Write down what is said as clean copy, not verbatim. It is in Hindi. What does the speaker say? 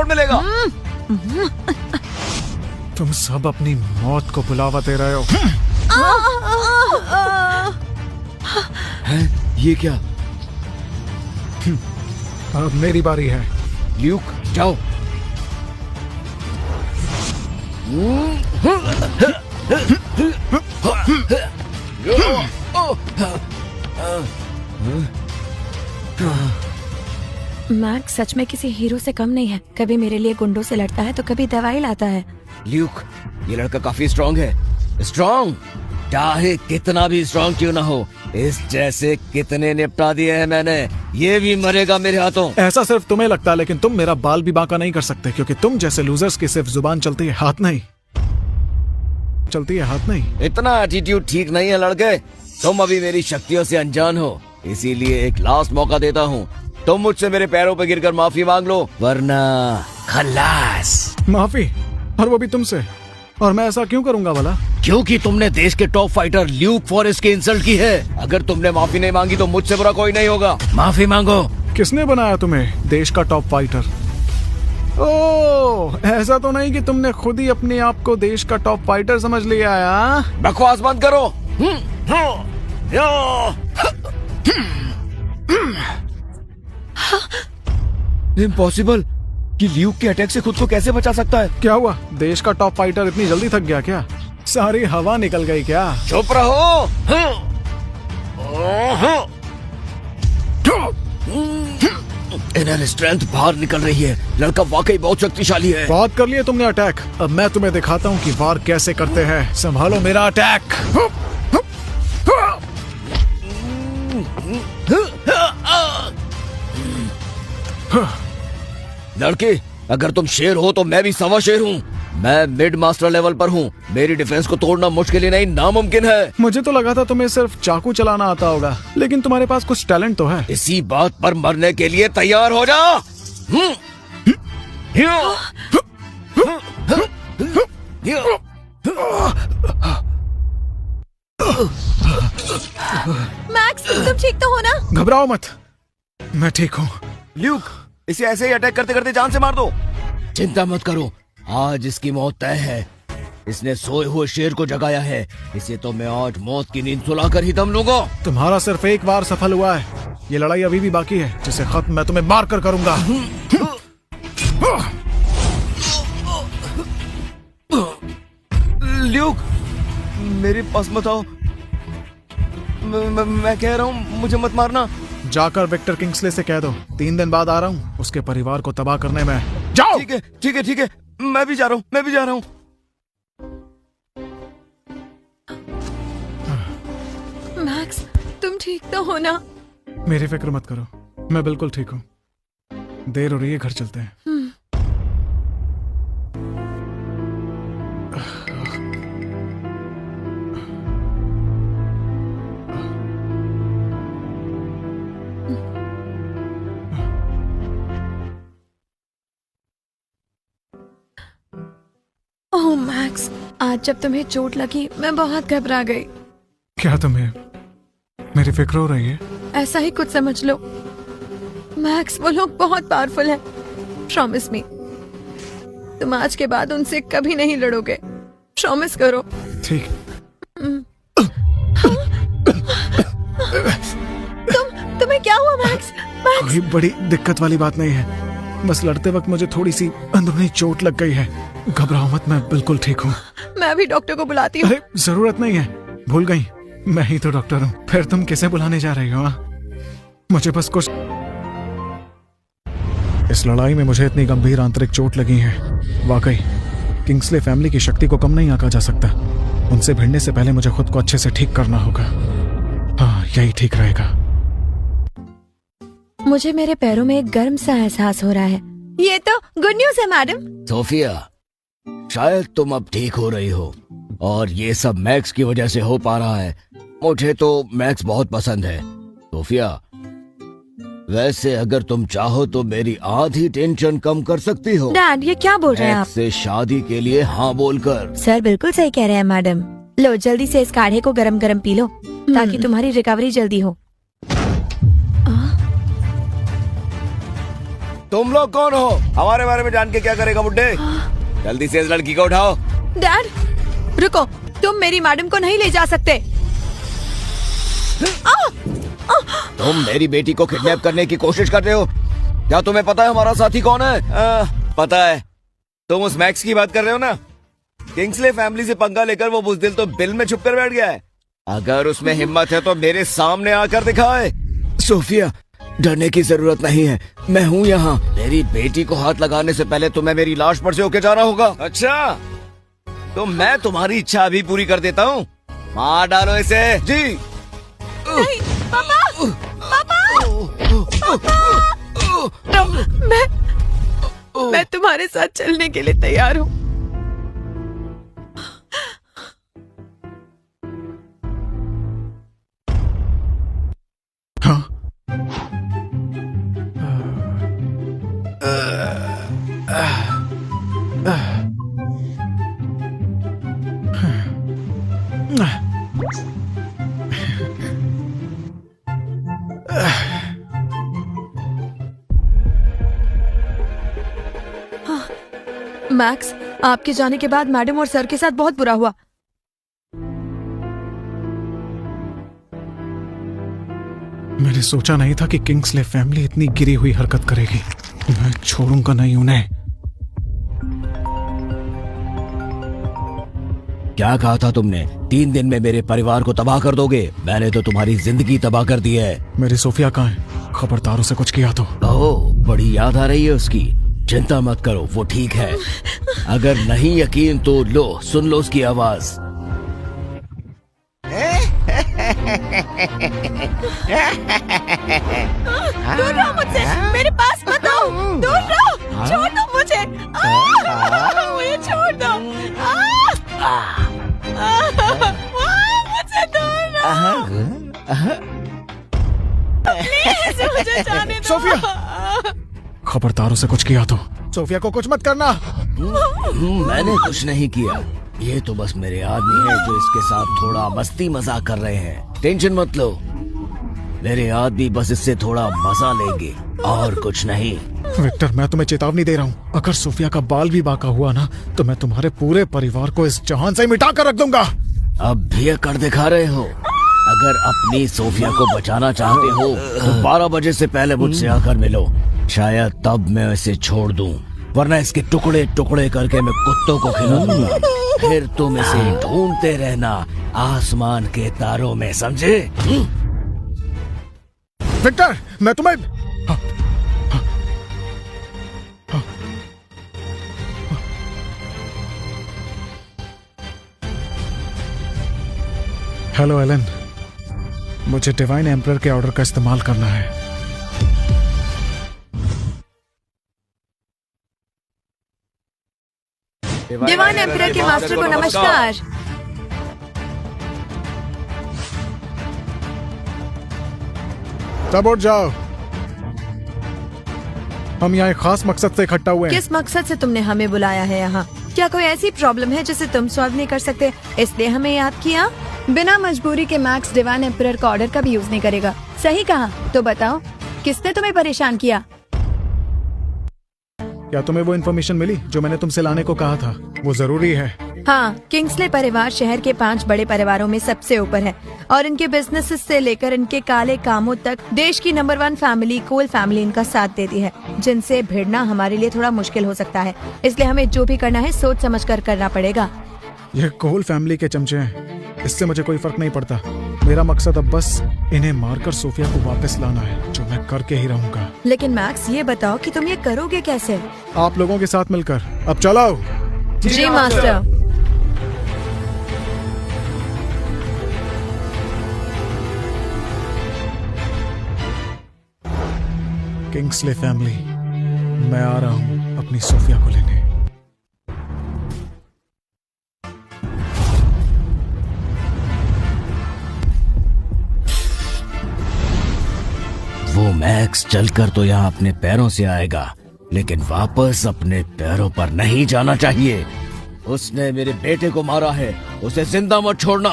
मिलेगा। तुम सब अपनी मौत को बुलावा दे रहे हो। हैं? ये क्या? अब मेरी बारी है। ल्यूक जाओ। मैक्स सच में किसी हीरो से कम नहीं है। कभी मेरे लिए गुंडों से लड़ता है तो कभी दवाई लाता है। ल्यूक, ये लड़का काफी स्ट्रांग है। स्ट्रांग चाहे कितना भी स्ट्रांग क्यों ना हो, इस जैसे कितने निपटा दिए हैं मैंने। ये भी मरेगा मेरे हाथों। ऐसा सिर्फ तुम्हें लगता है, लेकिन तुम मेरा बाल भी बांका नहीं कर सकते, क्योंकि तुम जैसे लूजर्स की सिर्फ जुबान चलती है, हाथ नहीं चलती है, हाथ नहीं। इतना एटीट्यूड ठीक नहीं है लड़के। तुम अभी मेरी शक्तियों से अनजान हो, इसीलिए एक लास्ट मौका देता हूँ। तुम मुझसे मेरे पैरों पर गिरकर माफी मांग लो, वरना खल्लास। माफी? और वो भी तुमसे? और मैं ऐसा क्यों करूंगा भला? क्योंकि तुमने देश के टॉप फाइटर ल्यूक फॉरेस्ट की इंसल्ट की है। अगर तुमने माफी नहीं मांगी तो मुझसे बुरा कोई नहीं होगा। माफी मांगो। किसने बनाया तुम्हें देश का टॉप फाइटर? ओह, ऐसा तो नहीं कि तुमने खुद ही अपने आप को देश का टॉप फाइटर समझ लिया है? हाँ? बकवास बंद करो। इम्पॉसिबल कि ल्यूक के अटैक से खुद को कैसे बचा सकता है? क्या हुआ? देश का टॉप फाइटर इतनी जल्दी थक गया क्या? सारी हवा निकल गई क्या? चुप रहो। इनर स्ट्रेंथ बाहर निकल रही है। लड़का वाकई बहुत शक्तिशाली है। बहुत कर लिया तुमने अटैक। अब मैं तुम्हें दिखाता हूँ कि वार कैसे करते हैं। संभालो मेरा अटैक। लड़के, अगर तुम शेर हो तो मैं भी सवा शेर हूँ। मैं मिड मास्टर लेवल पर हूँ। मेरी डिफेंस को तोड़ना मुश्किल ही नहीं, नामुमकिन है। मुझे तो लगा था तुम्हें सिर्फ चाकू चलाना आता होगा, लेकिन तुम्हारे पास कुछ टैलेंट तो है। इसी बात पर मरने के लिए तैयार हो जा। मैक्स, तुम ठीक तो हो ना? घबराओ मत, मैं ठीक हूँ। ल्यूक, इसे ऐसे ही अटैक करते करते जान से मार दो। चिंता मत करो, आज इसकी मौत तय है। इसने सोए हुए शेर को जगाया है। इसे तो मैं आज मौत की नींद सुलाकर ही दम लूंगा। तुम्हारा सिर्फ एक वार सफल हुआ है। ये लड़ाई अभी भी बाकी है, जिसे खत्म मैं तुम्हें मार कर करूंगा। ल्यूक, मेरे पास मत आओ। मैं कह रहा हूँ, मुझे मत मारना। जाकर विक्टर किंग्सले से कह दो 3 दिन बाद आ रहा हूँ, उसके परिवार को तबाह करने में। जाओ। ठीक है, ठीक है, ठीक है। मैं भी जा रहा हूँ, मैं भी जा रहा हूँ। मैक्स, तुम ठीक तो हो ना? मेरी फिक्र मत करो, मैं बिल्कुल ठीक हूँ। देर हो रही है, घर चलते हैं। ओह मैक्स, आज जब तुम्हें चोट लगी मैं बहुत घबरा गई। क्या तुम्हें मेरी फिक्र हो रही है? ऐसा ही कुछ समझ लो। मैक्स, वो लोग बहुत पावरफुल हैं। प्रॉमिस मी, तुम आज के बाद उनसे कभी नहीं लड़ोगे। प्रॉमिस करो। ठीक। तुम्हें क्या हुआ मैक्स? मैक्स, कोई बड़ी दिक्कत वाली बात नहीं है, बस लड़ते वक्त मुझे थोड़ी सी अंदरूनी चोट लग गई है। घबराओ मत, मैं बिल्कुल ठीक हूँ। मैं भी डॉक्टर को बुलाती हूँ। अरे जरूरत नहीं है, भूल गई, मैं ही तो डॉक्टर हूँ। फिर तुम किसे बुलाने जा रही हो? मुझे बस कुछ, इस लड़ाई में मुझे इतनी गंभीर आंतरिक चोट लगी है। वाकई किंग्सले फैमिली की शक्ति को कम नहीं आंका जा सकता। उनसे भिड़ने से पहले मुझे खुद को अच्छे से ठीक करना होगा। हाँ, यही ठीक रहेगा। मुझे मेरे पैरों में एक गर्म सा एहसास हो रहा है। ये तो गुड न्यूज है मैडम। सोफिया, शायद तुम अब ठीक हो रही हो, और ये सब मैक्स की वजह से हो पा रहा है। मुझे तो मैक्स बहुत पसंद है। सोफिया, वैसे अगर तुम चाहो तो मेरी आधी टेंशन कम कर सकती हो। डैड, ये क्या बोल रहे हैं आप? मैक्स से शादी के लिए हाँ बोलकर। सर बिल्कुल सही कह रहे हैं मैडम। लो जल्दी से इस काढ़े को गरम गरम पी लो, ताकि तुम्हारी रिकवरी जल्दी हो। तुम लोग कौन हो? हमारे बारे में जान के क्या करेगा बुड्ढे? जल्दी से इस लड़की को उठाओ। डैड रुको, तुम मेरी मैडम को नहीं ले जा सकते। तुम मेरी बेटी को किडनैप करने की कोशिश कर रहे हो? क्या तुम्हें पता है हमारा साथी कौन है? पता है। तुम उस मैक्स की बात कर रहे हो ना? किंग्सले फैमिली से पंगा लेकर वो बुज़दिल तो बिल में छुप कर बैठ गया है। अगर उसमें हिम्मत है तो मेरे सामने आकर दिखाए। सोफिया, डरने की जरूरत नहीं है, मैं हूँ यहाँ। मेरी बेटी को हाथ लगाने से पहले तुम्हें मेरी लाश पर से होके जाना होगा। अच्छा, तो मैं तुम्हारी इच्छा अभी पूरी कर देता हूँ। मार डालो इसे। जी नहीं, पापा, पापा, मैं तुम्हारे साथ चलने के लिए तैयार हूँ। हाँ। मैक्स, आपके जाने के बाद मैडम और सर के साथ बहुत बुरा हुआ। मैंने सोचा नहीं था कि किंग्सले फैमिली इतनी गिरी हुई हरकत करेगी। मैं छोड़ूंगा नहीं उन्हें। क्या कहा था तुमने? 3 दिन में मेरे परिवार को तबाह कर दोगे? मैंने तो तुम्हारी जिंदगी तबाह कर दी है। मेरी सोफिया कहाँ है? खबरदार उसे कुछ किया तो। ओह, बड़ी याद आ रही है उसकी। चिंता मत करो, वो ठीक है। अगर नहीं यकीन तो लो, सुन लो उसकी आवाज। दूर रहो मुझसे, मेरे पास मत आओ, दूर रहो, छोड़ दो मुझे, मुझे छोड़ दो, मुझसे दूर रहो, प्लीज मुझे जाने दो। सोफिया, खबरदार उसे कुछ किया तो। सोफिया को कुछ मत करना। मैंने कुछ नहीं किया, ये तो बस मेरे आदमी है जो इसके साथ थोड़ा मस्ती मजाक कर रहे हैं। टेंशन मत लो, मेरे आदमी बस इससे थोड़ा मजा लेंगे और कुछ नहीं। विक्टर, मैं तुम्हें चेतावनी दे रहा हूँ, अगर सोफिया का बाल भी बाका हुआ ना तो मैं तुम्हारे पूरे परिवार को इस जहान से मिटा कर रख दूंगा। अब भी कर दिखा रहे हो। अगर अपनी सोफिया को बचाना चाहते हो तो 12 बजे से पहले मुझसे आकर मिलो, शायद तब मैं इसे छोड़ दूं, वरना इसके टुकड़े टुकड़े करके मैं कुत्तों को खिला दूंगा। फिर तुम इसे ढूंढते रहना आसमान के तारों में, समझे? विक्टर, मैं तुम्हें हेलो एलन, मुझे डिवाइन एम्परर के ऑर्डर का इस्तेमाल करना है। डिवाइन एम्परर के मास्टर को नमस्कार। सब उठ जाओ, हम यहाँ एक खास मकसद से इकट्ठा हुए हैं। किस मकसद से तुमने हमें बुलाया है यहाँ? क्या कोई ऐसी प्रॉब्लम है जिसे तुम सॉल्व नहीं कर सकते, इसलिए हमें याद किया? बिना मजबूरी के मैक्स डिवाइन एम्परर का ऑर्डर का भी यूज नहीं करेगा। सही कहा। तो बताओ, किसने तुम्हें परेशान किया? क्या तुम्हें वो इन्फॉर्मेशन मिली जो मैंने तुमसे लाने को कहा था? वो जरूरी है। हाँ, किंग्सले परिवार शहर के 5 बड़े परिवारों में सबसे ऊपर है और इनके बिजनेसेस से लेकर इनके काले कामों तक देश की नंबर 1 फैमिली कोल फैमिली इनका साथ देती है, जिनसे भिड़ना हमारे लिए थोड़ा मुश्किल हो सकता है। इसलिए हमें जो भी करना है सोच समझ कर करना पड़ेगा। ये कोल फैमिली के चमचे हैं, इससे मुझे कोई फर्क नहीं पड़ता। मेरा मकसद अब बस इन्हें मारकर सोफिया को वापस लाना है, जो मैं करके ही रहूंगा। लेकिन मैक्स, ये बताओ कि तुम ये करोगे कैसे? आप लोगों के साथ मिलकर। अब चलाओ। जी मास्टर। किंग्सले फैमिली, मैं आ रहा हूँ अपनी सोफिया को लेने। वो मैक्स चलकर तो यहाँ अपने पैरों से आएगा, लेकिन वापस अपने पैरों पर नहीं जाना चाहिए। उसने मेरे बेटे को मारा है, उसे जिंदा मत छोड़ना।